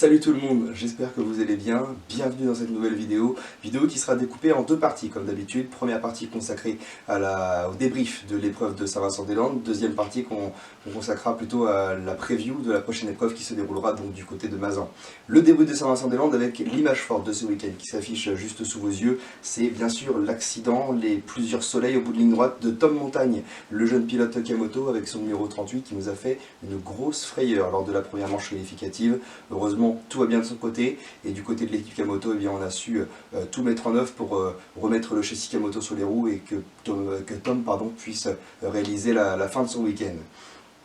Salut tout le monde, j'espère que vous allez bien, bienvenue dans cette nouvelle vidéo qui sera découpée en deux parties comme d'habitude. Première partie consacrée au débrief de l'épreuve de Saint-Vincent-des-Landes, deuxième partie qu'on consacrera plutôt à la preview de la prochaine épreuve qui se déroulera donc du côté de Mazan. Le débrief de Saint-Vincent-des-Landes avec l'image forte de ce week-end qui s'affiche juste sous vos yeux, c'est bien sûr l'accident, les plusieurs soleils au bout de ligne droite de Tom Montagne, le jeune pilote Kamoto avec son numéro 38 qui nous a fait une grosse frayeur lors de la première manche qualificative. Heureusement, tout va bien de son côté, et du côté de l'équipe Kamoto, eh bien, on a su tout mettre en œuvre pour remettre le châssis Kamoto sur les roues et que Tom puisse réaliser la fin de son week-end.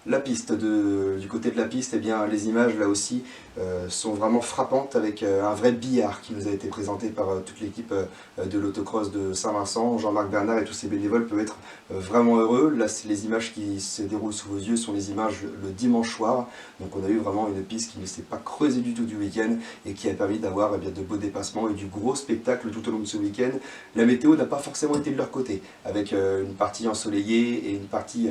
La piste, du côté de la piste, eh bien, les images là aussi sont vraiment frappantes avec un vrai billard qui nous a été présenté par toute l'équipe de l'autocross de Saint-Vincent. Jean-Marc Bernard et tous ses bénévoles peuvent être vraiment heureux. Là, les images qui se déroulent sous vos yeux sont les images le dimanche soir. Donc on a eu vraiment une piste qui ne s'est pas creusée du tout du week-end et qui a permis d'avoir de beaux dépassements et du gros spectacle tout au long de ce week-end. La météo n'a pas forcément été de leur côté, avec une partie ensoleillée et une partie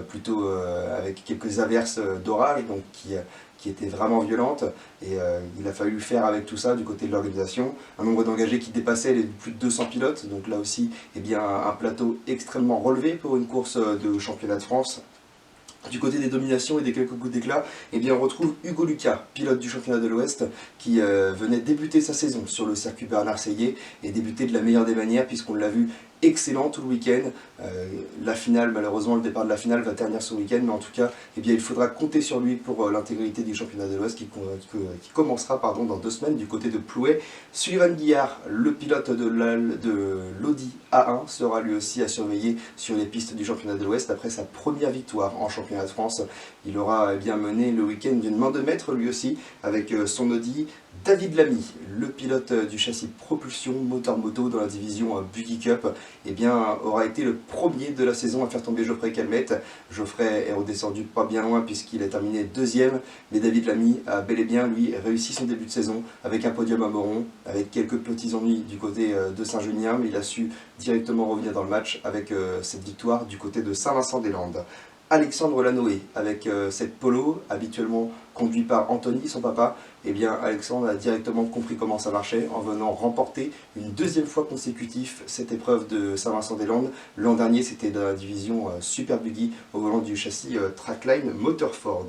plutôt avec quelques averses d'orage, donc qui étaient vraiment violentes, et il a fallu faire avec tout ça du côté de l'organisation. Un nombre d'engagés qui dépassait les plus de 200 pilotes, donc là aussi eh bien, un plateau extrêmement relevé pour une course de championnat de France. Du côté des dominations et des quelques coups d'éclat, eh bien on retrouve Hugo Lucas, pilote du championnat de l'Ouest, qui venait débuter sa saison sur le circuit Bernard Seillet et débuter de la meilleure des manières puisqu'on l'a vu excellent tout le week-end. La finale, malheureusement, le départ de la finale va ternir ce week-end, mais en tout cas, eh bien, il faudra compter sur lui pour l'intégrité du championnat de l'Ouest qui commencera dans 2 semaines du côté de Plouay. Sullivan Guillard, le pilote de l'Audi A1, sera lui aussi à surveiller sur les pistes du championnat de l'Ouest après sa première victoire en championnat de France. Il aura bien mené le week-end d'une main de maître lui aussi avec son Audi. David Lamy, le pilote du châssis propulsion moteur moto dans la division Buggy Cup, eh bien, aura été le premier de la saison à faire tomber Geoffrey Calmette. Geoffrey est redescendu pas bien loin puisqu'il a terminé deuxième, mais David Lamy a bel et bien lui réussi son début de saison avec un podium à Moron, avec quelques petits ennuis du côté de Saint-Junien, mais il a su directement revenir dans le match avec cette victoire du côté de Saint-Vincent-des-Landes. Alexandre Lanoé, avec cette Polo, habituellement conduit par Anthony, son papa, eh bien Alexandre a directement compris comment ça marchait en venant remporter une deuxième fois consécutive cette épreuve de Saint-Vincent-des-Landes. L'an dernier, c'était dans la division Super Buggy au volant du châssis Trackline Motor Ford.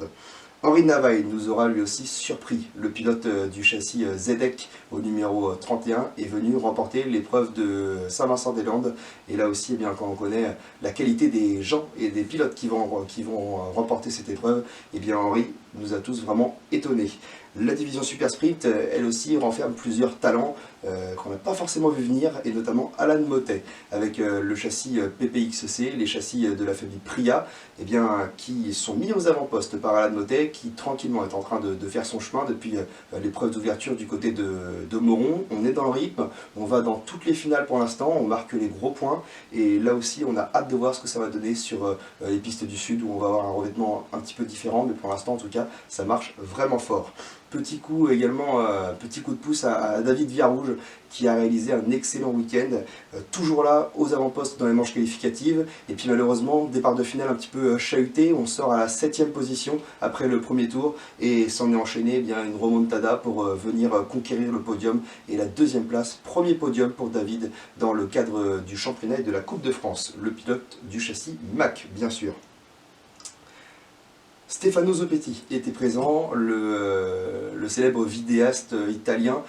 Henri Navaille nous aura lui aussi surpris. Le pilote du châssis Zedek au numéro 31 est venu remporter l'épreuve de Saint-Vincent-des-Landes. Et là aussi, eh bien, quand on connaît la qualité des gens et des pilotes qui vont remporter cette épreuve, eh bien, Henri nous a tous vraiment étonnés. La division Super Sprint, elle aussi, renferme plusieurs talents qu'on n'a pas forcément vu venir, et notamment Alan Motet, avec le châssis PPXC, les châssis de la famille Pria, eh bien, qui sont mis aux avant-postes par Alan Motet, qui tranquillement est en train de faire son chemin depuis l'épreuve d'ouverture du côté de Moron. On est dans le rythme, on va dans toutes les finales pour l'instant, on marque les gros points, et là aussi on a hâte de voir ce que ça va donner sur les pistes du Sud, où on va avoir un revêtement un petit peu différent, mais pour l'instant en tout cas, ça marche vraiment fort. Petit coup également, petit coup de pouce à David Villarouge qui a réalisé un excellent week-end, toujours là aux avant-postes dans les manches qualificatives, et puis malheureusement départ de finale un petit peu chahuté, on sort à la 7e position après le premier tour et s'en est enchaîné eh bien, une remontada pour venir conquérir le podium et la 2e place, premier podium pour David dans le cadre du championnat et de la Coupe de France, le pilote du châssis Mack bien sûr. Stefano Zoppetti était présent, le célèbre vidéaste italien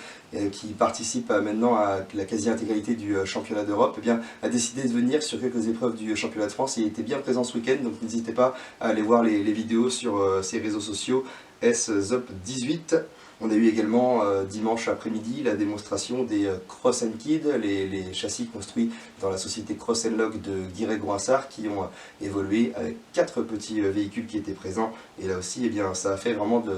qui participe maintenant à la quasi-intégralité du championnat d'Europe, eh bien, a décidé de venir sur quelques épreuves du championnat de France et il était bien présent ce week-end, donc n'hésitez pas à aller voir les vidéos sur ses réseaux sociaux, SZOP18. On a eu également dimanche après-midi la démonstration des Cross & Kid, les châssis construits dans la société Cross & Log de Guiret-Groissart qui ont évolué avec 4 petits véhicules qui étaient présents. Et là aussi, eh bien, ça a fait vraiment de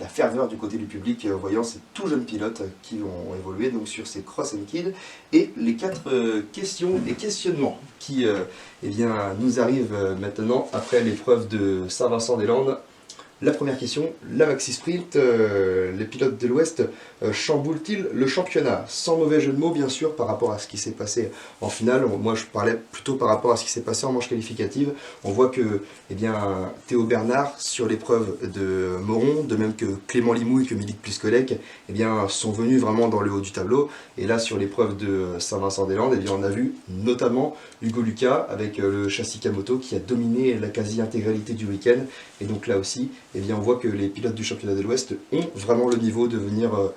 la ferveur du côté du public en voyant ces tout jeunes pilotes qui ont évolué donc, sur ces Cross & Kid. Et les 4 questions et questionnements qui eh bien, nous arrivent maintenant après l'épreuve de Saint-Vincent-des-Landes. La première question, la Maxi Sprint, les pilotes de l'Ouest chamboulent-ils le championnat? Sans mauvais jeu de mots bien sûr par rapport à ce qui s'est passé en finale. Moi je parlais plutôt par rapport à ce qui s'est passé en manche qualificative. On voit que Théo Bernard sur l'épreuve de Moron, de même que Clément Limoux et que Milik Pliskolek, sont venus vraiment dans le haut du tableau. Et là sur l'épreuve de Saint-Vincent-des-Landes, on a vu notamment Hugo Lucas avec le châssis Kamoto qui a dominé la quasi-intégralité du week-end. Et donc là aussi, on voit que les pilotes du championnat de l'Ouest ont vraiment le niveau de venir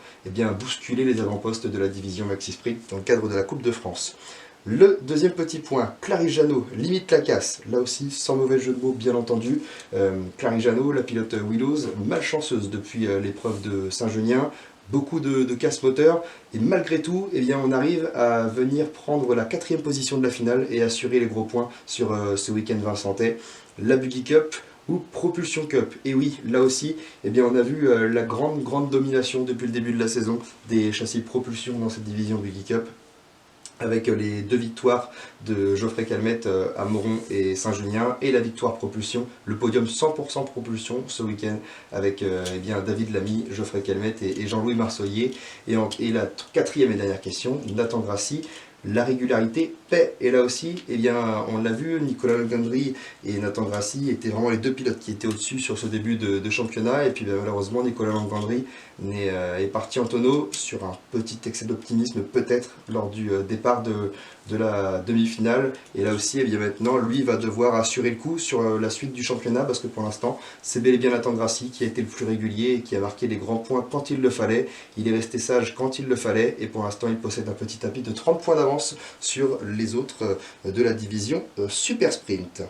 bousculer les avant-postes de la division Maxi Sprint dans le cadre de la Coupe de France. Le deuxième petit point, Clarisse Jeannot limite la casse, là aussi sans mauvais jeu de mots bien entendu. Clarisse Jeannot, la pilote Willows, malchanceuse depuis l'épreuve de Saint-Genien, beaucoup de casse moteur, et malgré tout, on arrive à venir prendre la 4e position de la finale et assurer les gros points sur ce week-end vincentais. La Buggy Cup ou Propulsion Cup. Et oui, là aussi, on a vu la grande domination depuis le début de la saison des châssis propulsion dans cette division Buggy Cup, avec les 2 victoires de Geoffrey Calmette à Moron et Saint-Junien, et la victoire propulsion, le podium 100% propulsion ce week-end, avec David Lamy, Geoffrey Calmette et Jean-Louis Marsollier. Et la 4e et dernière question, Nathan Grassi. La régularité paie, et là aussi, on l'a vu, Nicolas Legendre et Nathan Grassi étaient vraiment les 2 pilotes qui étaient au-dessus sur ce début de championnat, et puis malheureusement Nicolas Legendre est parti en tonneau sur un petit excès d'optimisme peut-être lors du départ de la demi-finale, et là aussi maintenant lui va devoir assurer le coup sur la suite du championnat, parce que pour l'instant c'est bel et bien Nathan Grassi qui a été le plus régulier et qui a marqué les grands points quand il le fallait. Il est resté sage quand il le fallait, et pour l'instant il possède un petit tapis de 30 points d'avance sur les autres de la division Super Sprint.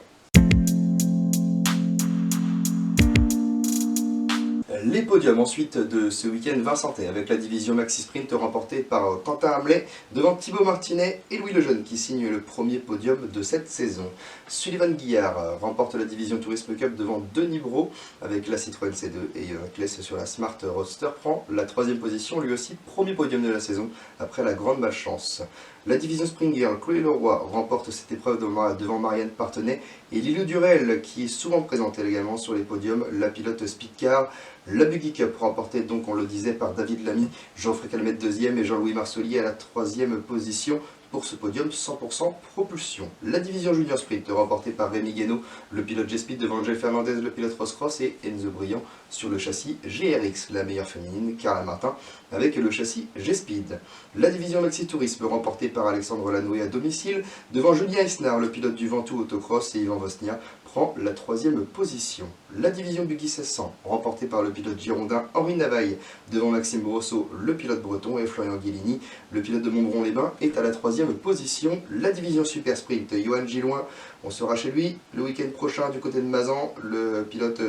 Les podiums ensuite de ce week-end vincentais avec la division Maxi Sprint remportée par Quentin Hamlet devant Thibaut Martinet et Louis Lejeune qui signe le premier podium de cette saison. Sullivan Guillard remporte la division Tourisme Cup devant Denis Brault avec la Citroën C2, et Claes sur la Smart Roadster prend la 3e position, lui aussi premier podium de la saison après la grande malchance. La division Spring Girl, Chloé Leroy remporte cette épreuve devant Marianne Partenay et Lilou Durel qui est souvent présentée également sur les podiums, la pilote Speedcar. La Buggy Cup remportée donc, on le disait, par David Lamy, Geoffrey Calmette 2e et Jean-Louis Marsollier à la 3e position pour ce podium 100% propulsion. La division Junior Sprint remportée par Rémi Guénaud, le pilote G-Speed devant Angel Fernandez, le pilote Ross Cross, et Enzo Briand sur le châssis GRX. La meilleure féminine, Carla Martin, avec le châssis G-Speed. La division Maxi Tourisme remportée par Alexandre Lanoué à domicile devant Julien Esnard, le pilote du Ventoux Autocross, et Yvan Vosnia prend la 3e position. La division Buggy 1600 remportée par le pilote girondin Henri Navaille devant Maxime Brosseau, le pilote breton, et Florian Guillini, le pilote de Montbron-les-Bains, est à la 3e position. La division Super Sprint, Johan Gilloin, on sera chez lui le week-end prochain du côté de Mazan, le pilote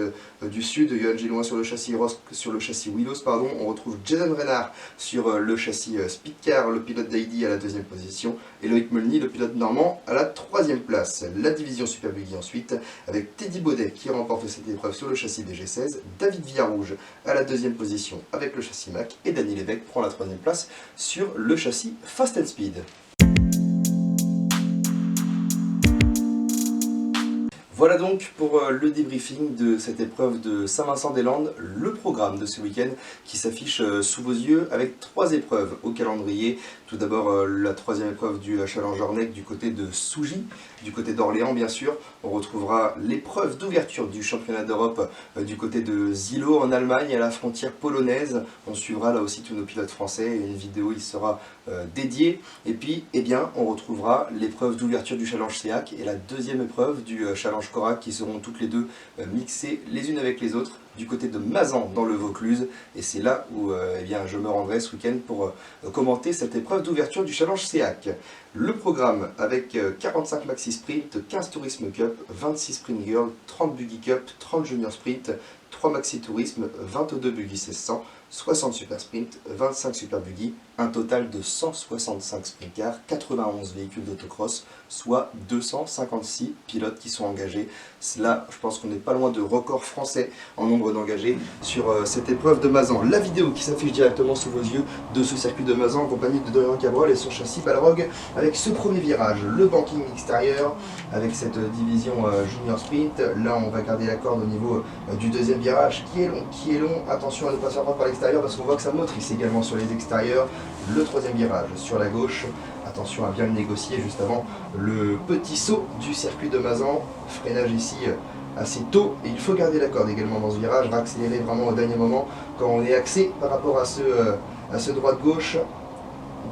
du sud, Johan Gilloin sur le châssis Willows, on retrouve Jason Renard sur le châssis Speedcar, le pilote d'Heidi à la 2e position, et Loïc Molny, le pilote normand, à la 3e place. La division Super Buggy ensuite, avec Teddy Baudet qui remporte cette épreuve sur le châssis BG16, David Villarouge à la 2e position avec le châssis Mac, et Dany Lévesque prend la 3e place sur le châssis Fast and Speed. Voilà donc pour le débriefing de cette épreuve de Saint-Vincent-des-Landes, le programme de ce week-end qui s'affiche sous vos yeux avec 3 épreuves au calendrier. Tout d'abord la 3e épreuve du Challenge Hornet du côté de Sougy, du côté d'Orléans bien sûr. On retrouvera l'épreuve d'ouverture du championnat d'Europe du côté de Zilo en Allemagne, à la frontière polonaise. On suivra là aussi tous nos pilotes français et une vidéo y sera dédiée. Et puis on retrouvera l'épreuve d'ouverture du Challenge SEAC et la 2e épreuve du Challenge Corac qui seront toutes les deux mixées les unes avec les autres du côté de Mazan dans le Vaucluse, et c'est là où je me rendrai ce week-end pour commenter cette épreuve d'ouverture du Challenge SEAC. Le programme avec 45 Maxi Sprint, 15 Tourisme Cup, 26 Sprint Girl, 30 Buggy Cup, 30 Junior Sprint, 3 Maxi Tourisme, 22 Buggy 1600, 60 super sprint, 25 super buggy, un total de 165 sprint cars, 91 véhicules d'autocross, soit 256 pilotes qui sont engagés. Là, je pense qu'on n'est pas loin de record français en nombre d'engagés sur cette épreuve de Mazan. La vidéo qui s'affiche directement sous vos yeux de ce circuit de Mazan en compagnie de Dorian Cabrol et son châssis Balrog avec ce premier virage, le banking extérieur avec cette division junior sprint. Là, on va garder la corde au niveau du deuxième virage qui est long. Attention à ne pas se prendre par l'extérieur parce qu'on voit que ça motrice également sur les extérieurs. Le troisième virage sur la gauche, attention à bien le négocier juste avant le petit saut du circuit de Mazan. Freinage ici assez tôt et il faut garder la corde également dans ce virage, accélérer vraiment au dernier moment quand on est axé par rapport à ce droite-gauche.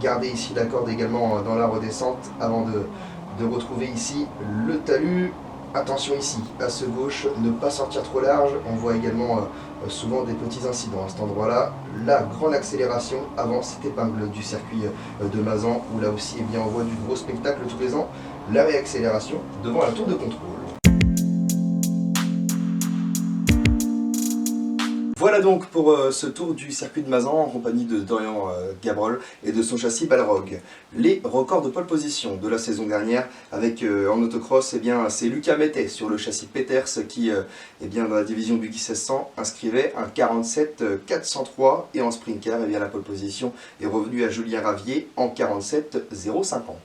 Garder ici la corde également dans la redescente avant de retrouver ici le talus. Attention ici à ce gauche, ne pas sortir trop large. On voit également souvent des petits incidents à cet endroit-là. La grande accélération avant cette épingle du circuit de Mazan où là aussi eh bien, on voit du gros spectacle tous les ans. La réaccélération devant la tour de contrôle. Voilà donc pour ce tour du circuit de Mazan en compagnie de Dorian Cabrol et de son châssis Balrog. Les records de pole position de la saison dernière avec en autocross, eh bien c'est Lucas Mettet sur le châssis Peters qui eh bien, dans la division Buggy 1600 inscrivait un 47 403 et en sprint car eh bien, la pole position est revenue à Julien Ravier en 47 050.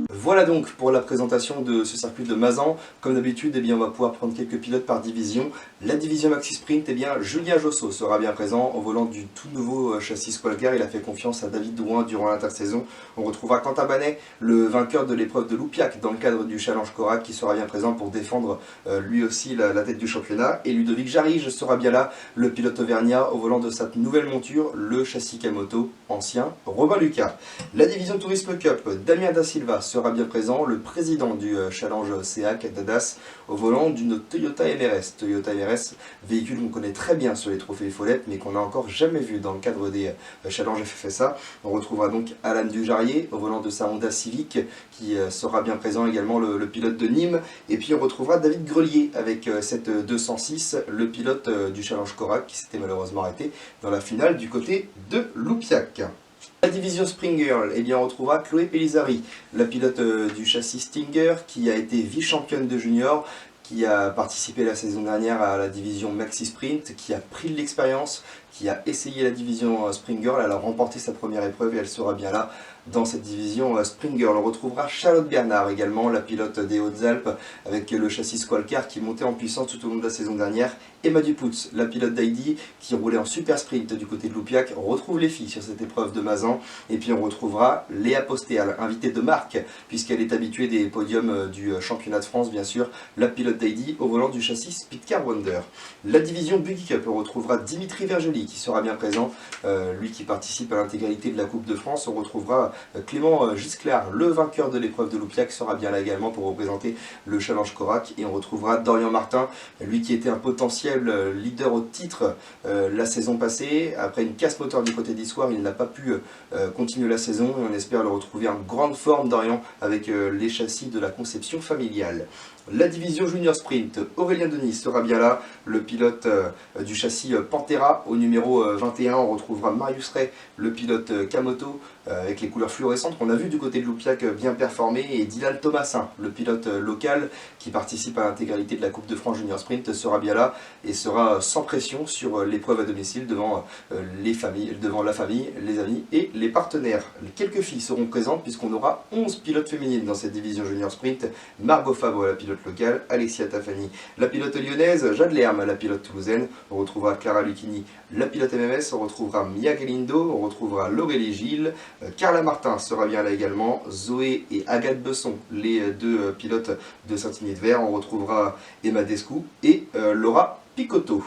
Voilà donc pour la présentation de ce circuit de Mazan. Comme d'habitude, eh bien, on va pouvoir prendre quelques pilotes par division. La division Maxi Sprint, eh bien, Julien Josso sera bien présent au volant du tout nouveau châssis Squalcar. Il a fait confiance à David Drouin durant l'intersaison. On retrouvera Quentin Banet, le vainqueur de l'épreuve de Loupiac dans le cadre du Challenge Corac, qui sera bien présent pour défendre lui aussi la tête du championnat. Et Ludovic Jarige sera bien là, le pilote auvergnat au volant de sa nouvelle monture, le châssis Kamoto, ancien Robin Lucas. La division Tourisme Cup, Damien Da Silva sera bien présent, le président du Challenge CEAC d'Adas au volant d'une Toyota MRS. Toyota MRS, véhicule qu'on connaît très bien sur les trophées Follette mais qu'on n'a encore jamais vu dans le cadre des Challenge FFSA. On retrouvera donc Alan Dujarier au volant de sa Honda Civic qui sera bien présent également, le pilote de Nîmes. Et puis on retrouvera David Grelier avec cette 206, le pilote du Challenge Corac qui s'était malheureusement arrêté dans la finale du côté de Loupiac. La division Spring Girl, eh bien, on retrouvera Chloé Pelizari, la pilote du châssis Stinger qui a été vice-championne de junior, qui a participé la saison dernière à la division Maxi Sprint, qui a pris de l'expérience, qui a essayé la division Spring Girl. Elle a remporté sa première épreuve et elle sera bien là dans cette division Spring Girl. On retrouvera Charlotte Bernard également, la pilote des Hautes-Alpes, avec le châssis Squalcar qui montait en puissance tout au long de la saison dernière. Emma Duputz, la pilote d'Heidi, qui roulait en super sprint du côté de Loupiac. On retrouve les filles sur cette épreuve de Mazan. Et puis on retrouvera Léa Postéal, invitée de marque, puisqu'elle est habituée des podiums du championnat de France, bien sûr, la pilote d'Heidi au volant du châssis Speedcar Wonder. La division Buggy Cup, on retrouvera Dimitri Vergely, qui sera bien présent, lui qui participe à l'intégralité de la Coupe de France. On retrouvera Clément Gisclard, le vainqueur de l'épreuve de Loupiac, sera bien là également pour représenter le Challenge Corac. Et on retrouvera Dorian Martin, lui qui était un potentiel leader au titre la saison passée. Après une casse moteur du côté d'Issoire, il n'a pas pu continuer la saison et on espère le retrouver en grande forme, Dorian, avec les châssis de la conception familiale. La division Junior Sprint, Aurélien Denis sera bien là, le pilote du châssis Pantera au numéro 21. On retrouvera Marius Ray, le pilote Kamoto, avec les couleurs fluorescentes qu'on a vu du côté de Loupiac bien performer, et Dylan Thomasin, le pilote local qui participe à l'intégralité de la Coupe de France Junior Sprint, sera bien là et sera sans pression sur l'épreuve à domicile devant la famille, les amis et les partenaires. Quelques filles seront présentes puisqu'on aura 11 pilotes féminines dans cette division Junior Sprint. Margot Fabre, la pilote locale, Alexia Tafani, la pilote lyonnaise, Jade Lerme, la pilote toulousaine. On retrouvera Clara Lucchini, la pilote MMS. On retrouvera Mia Galindo, on retrouvera Laurélie Gilles, Carla Martin sera bien là également, Zoé et Agathe Besson, les deux pilotes de Saint-Igné-de-Vert. On retrouvera Emma Descou et Laura Picotto.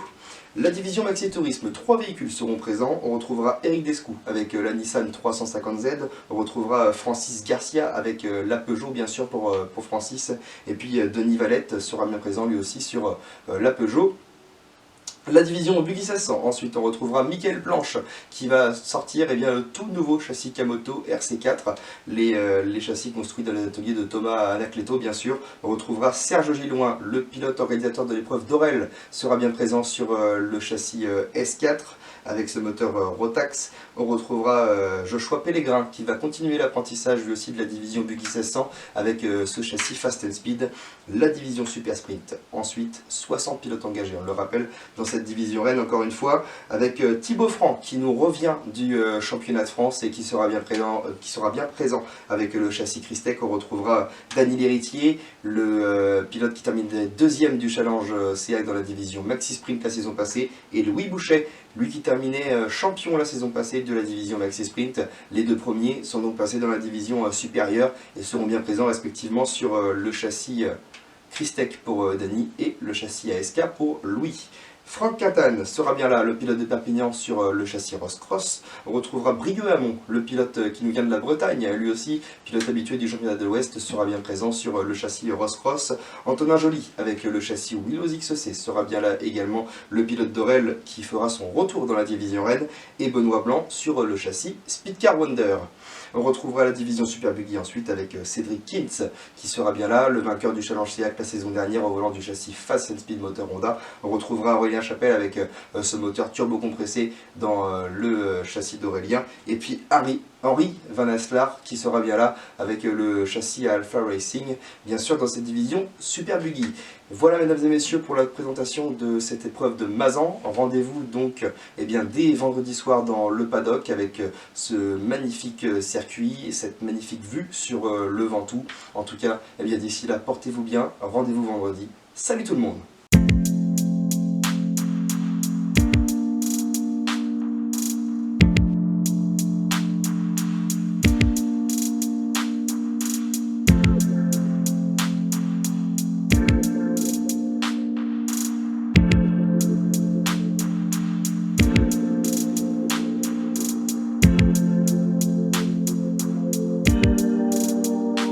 La division Maxi Tourisme, 3 véhicules seront présents. On retrouvera Eric Descou avec la Nissan 350Z. On retrouvera Francis Garcia avec la Peugeot, bien sûr, pour Francis. Et puis Denis Valette sera bien présent lui aussi sur la Peugeot. La division Buggy 1600, ensuite on retrouvera Mickaël Planche qui va sortir le tout nouveau châssis Kamoto RC4, les châssis construits dans l'atelier de Thomas Anacleto bien sûr. On retrouvera Serge Gilloin, le pilote organisateur de l'épreuve d'Orel, sera bien présent sur le châssis S4 avec ce moteur Rotax. On retrouvera Joshua Pellegrin qui va continuer l'apprentissage lui aussi de la division Buggy 1600 avec ce châssis Fast and Speed. La division Super Sprint, ensuite 60 pilotes engagés, on le rappelle, dans cette division Rennes encore une fois, avec Thibaut Franc qui nous revient du championnat de France et qui sera bien présent avec le châssis Christec. On retrouvera Dany Léritier, le pilote qui termine deuxième du challenge CA dans la division Maxi Sprint la saison passée, et Louis Bouchet, lui qui terminait champion la saison passée de la division Maxi Sprint. Les deux premiers sont donc passés dans la division supérieure et seront bien présents respectivement sur le châssis Christec pour Dany et le châssis ASK pour Louis. Franck Quintane sera bien là, le pilote de Perpignan sur le châssis Ross Cross. On retrouvera Brieux Hamon, le pilote qui nous vient de la Bretagne, lui aussi, pilote habitué du championnat de l'Ouest, sera bien présent sur le châssis Ross Cross. Antonin Joly avec le châssis Willows XC sera bien là également, le pilote d'Orel qui fera son retour dans la division Rennes, et Benoît Blanc sur le châssis Speedcar Wonder. On retrouvera la division Super Buggy ensuite avec Cédric Kintz qui sera bien là, le vainqueur du Challenge SEAC la saison dernière au volant du châssis Fast and Speed moteur Honda. On retrouvera Aurélien Chapelle avec ce moteur turbo compressé dans le châssis d'Aurélien. Et puis Henri Van Aslar qui sera bien là avec le châssis Alpha Racing, bien sûr dans cette division Super Buggy. Voilà mesdames et messieurs pour la présentation de cette épreuve de Mazan. Rendez-vous donc dès vendredi soir dans le paddock avec ce magnifique circuit et cette magnifique vue sur le Ventoux. En tout cas, d'ici là, portez-vous bien, rendez-vous vendredi. Salut tout le monde!